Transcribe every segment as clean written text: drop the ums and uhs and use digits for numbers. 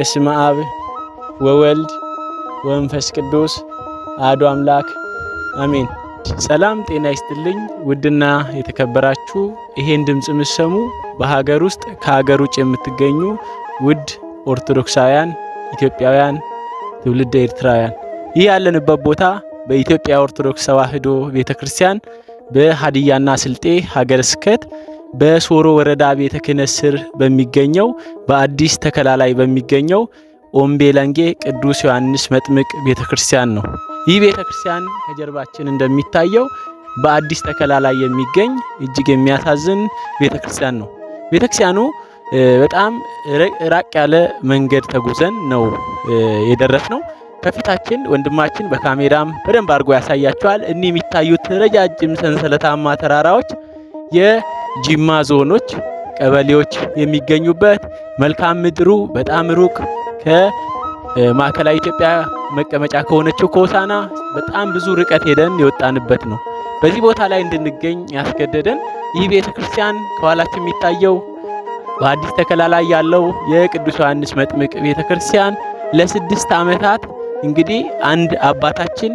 በስመ አብ ወወልድ ወመንፈስ ቅዱስ አሐዱ አምላክ አሜን። ሰላም ጤና ይስጥልኝ። ውድና የተከበራችሁ ይሄን ድምጽ የምትሰሙ በሀገር ውስጥ ከሀገር ውጭ የምትገኙ ውድ ኦርቶዶክሳውያን ኢትዮጵያውያን ትውልደ ኤርትራውያን ይህ ያለንበት ቦታ በኢትዮጵያ ኦርቶዶክስ ተዋሕዶ ቤተክርስቲያን በሀዲያና ስልጤ ሀገረ ስብከት በሶሮ ወረዳ ቤተ ክህነት ስር በሚገኘው በአዲስ ተከላ ላይ በሚገኘው ኦምቤለንጌ ቅዱስ ዮሐንስ መጥምቅ ቤተክርስቲያን ነው። ይህ ቤተክርስቲያን ከጀርባችን እንደሚታየው በአዲስ ተከላ ላይ የሚገኝ እጅግ የሚያሳዝን ቤተክርስቲያን ነው። ቤተክርስቲያኑ በጣም ራቅ ያለ መንገድ ተጉዘን ነው የደረስነው። ከፊታችን ወንድማችን በካሜራም በደንብ አድርጎ ያሳያቸዋል። እኒ የሚታዩት ረጃጅም ሰንሰለታማ ተራራዎች የጂማ ዞኖች ቀበሌዎች የሚገኙበት መልካም ምድሩ በጣም ሩቅ ከማዕከላዊ ኢትዮጵያ መቀመጫ ከሆነችው ከሆሳና በጣም ብዙ ርቀት ሄደን የወጣንበት ነው። በዚህ ቦታ ላይ እንድንገኝ ያስገደደን ይህ ቤተክርስቲያን ከኋላችን የሚታየው በአዲስ ተከላ ላይ ያለው የቅዱስ ዮሐንስ መጥምቅ ቤተክርስቲያን ለ6 ዓመታት እንግዲህ አንድ አባታችን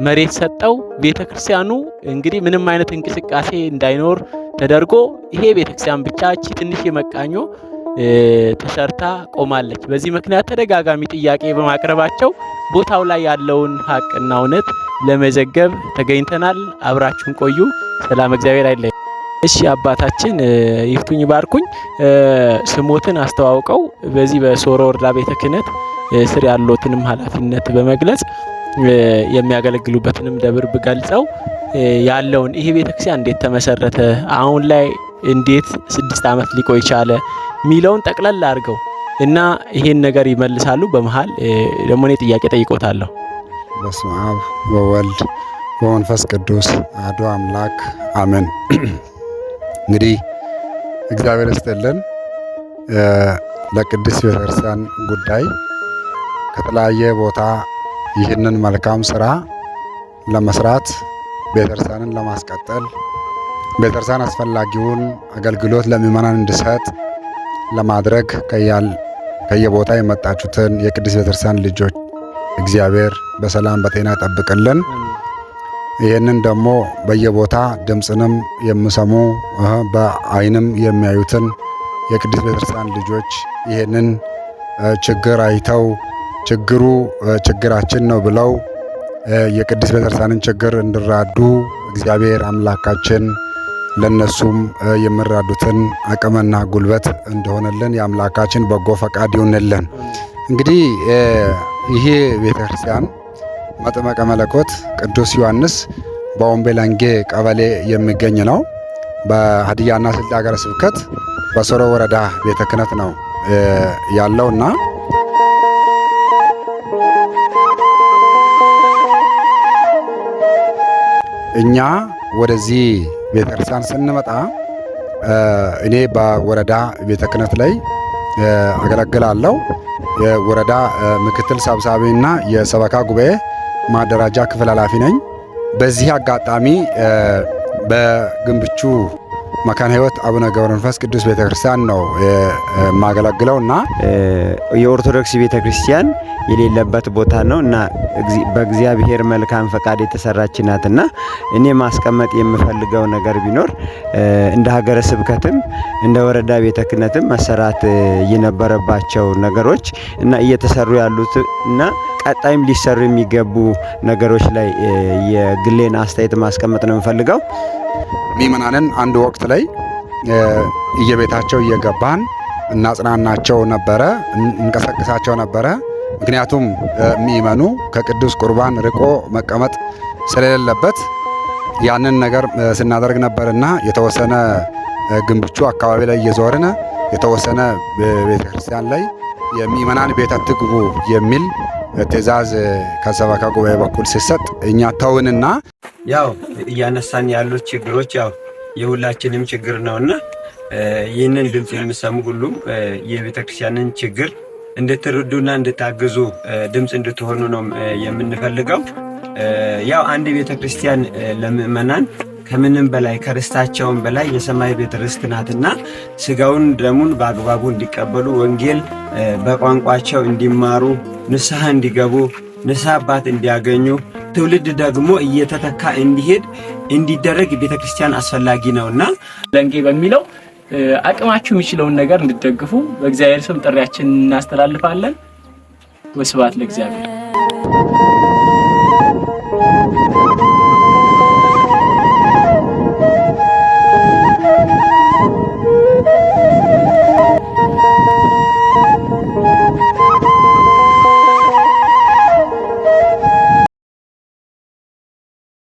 መሬት ሰጠው። ቤተክርስቲያኑ እንግዲህ ምንም አይነት እንቅስቃሴ እንዳይኖር ተደርጎ ይሄ ቤተክርስቲያን ብቻ እቺ ትንሽ የመቃኞ ተሰርታ ቆማለች። በዚህ ምክንያት ተደጋጋሚ ጥያቄ በማቅረባቸው ቦታው ላይ ያለውን ሀቅና እውነት ለመዘገብ ተገኝተናል። አብራችሁን ቆዩ። ሰላም እግዚአብሔር አይለይ። እሺ አባታችን ይፍቱኝ ባርኩኝ፣ ስሞትን አስተዋውቀው በዚህ በሶሮ ወረዳ ቤተ ክህነት ስር ያሉትንም ኃላፊነት በመግለጽ የሚያገለግሉበትንም ደብር በገልጸው ያለውን ይሄ ቤተክርስቲያን እንዴት ተመሰረተ፣ አሁን ላይ እንዴት 6 ዓመት ሊቆይ ቻለ ሚለውን ጠቅለል አድርገው እና ይሄን ነገር ይመልሳሉ። በመሃል ደግሞ እኔ ጥያቄ ጠይቆታለሁ። በስመ አብ ወወልድ ወመንፈስ ቅዱስ አሐዱ አምላክ አሜን። እንግዲህ እግዚአብሔር ይስጥልን። ለቅድስት ቤተክርስቲያን ጉዳይ ከተለያየ ቦታ ይህንን መልካም ስራ ለመስራት ቤተክርስቲያንን ለማስቀጠል ቤተክርስቲያን አስፈላጊውን አገልግሎት ለምእመናን እንዲሰጥ ለማድረግ ከየቦታ የመጣችሁትን የቅድስት ቤተክርስቲያን ልጆች እግዚአብሔር በሰላም በጤና ይጠብቅልን። ይህንን ደግሞ በየቦታ ድምፅንም የሚሰሙ በአይንም የሚያዩትን የቅድስት ቤተክርስቲያን ልጆች ይህንን ችግር አይተው ችግሩ ችግራችን ነው ብለው የቅድስት ቤተክርስቲያንን ችግር እንዲራዱ እግዚአብሔር አምላካችን ለነሱም የሚራዱትን አቅምና ጉልበት እንደሆነልን የአምላካችን በጎ ፈቃድ ይሁንልን። እንግዲህ ይሄ ቤተክርስቲያን መጥምቀ መለኮት ቅዱስ ዮሐንስ በኦምቤለንጌ ቀበሌ የሚገኝ ነው። በሀዲያና ስልጤ ሀገረ ስብከት በሶሮ ወረዳ ቤተ ክህነት ነው ያለውና እኛ ወደዚህ ቤተክርስቲያን ስንመጣ እኔ በወረዳ ቤተ ክህነት ላይ አገለግላለሁ። የወረዳ ምክትል ሰብሳቢና የሰበካ ጉባኤ ማደራጃ ክፍል ኃላፊ ነኝ። በዚህ አጋጣሚ በግንብቹ መካነ ሕይወት አቡነ ገብረ መንፈስ ቅዱስ ቤተክርስቲያን ነው የማገለግለውና የኦርቶዶክስ ቤተክርስቲያን የሌለበት ቦታ ነው እና በእግዚአብሔር መልካም ፈቃድ የተሰራች ናትና እኔ ማስቀመጥ የምፈልገው ነገር ቢኖር እንደ ሀገረ ስብከትም እንደ ወረዳ ቤተ ክህነትም መሰራት የነበረባቸው ነገሮች እና እየተሰሩ ያሉት እና ቀጣይም ሊሰሩ የሚገቡ ነገሮች ላይ የግሌን አስተያየት ማስቀመጥ ነው የምፈልገው። ምእመናንን አንድ ወቅት ላይ እየቤታቸው እየገባን እናጽናናቸው ነበረ፣ እንቀሰቅሳቸው ነበረ። ምክንያቱም ምእመኑ ከቅዱስ ቁርባን ርቆ መቀመጥ ስለሌለበት ያንን ነገር ስናደርግ ነበርና የተወሰነ ግንብቹ አካባቢ ላይ እየዞርን የተወሰነ ቤተክርስቲያን ላይ የምእመናን ቤት አትግቡ የሚል ትእዛዝ ከሰበካ ጉባኤ በኩል ሲሰጥ እኛ ተውንና ያው እያነሳን ያሉት ችግሮች ያው የሁላችንም ችግር ነውና ይህንን ድምጽ የሚሰሙ ሁሉም የቤተክርስቲያንን ችግር እንድትረዱና እንድታግዙ ድምጽ እንድትሆኑ ነው የምንፈልገው። ያው አንድ ቤተክርስቲያን ለምእመናን ከምንም በላይ ከርስታቸውም በላይ የሰማይ ቤት ርስት ናትና ስጋውን ደሙን በአግባቡ እንዲቀበሉ ወንጌል በቋንቋቸው እንዲማሩ ንስሐ እንዲገቡ ንስሐ አባት እንዲያገኙ ትውልድ ደግሞ እየተተካ እንዲሄድ እንዲደረግ ቤተክርስቲያን አስፈላጊ ነውና ለንጌ በሚለው አቅማችሁ የሚችለውን ነገር እንድትደግፉ በእግዚአብሔር ስም ጥሪያችንን እናስተላልፋለን። ወስብሐት ለእግዚአብሔር።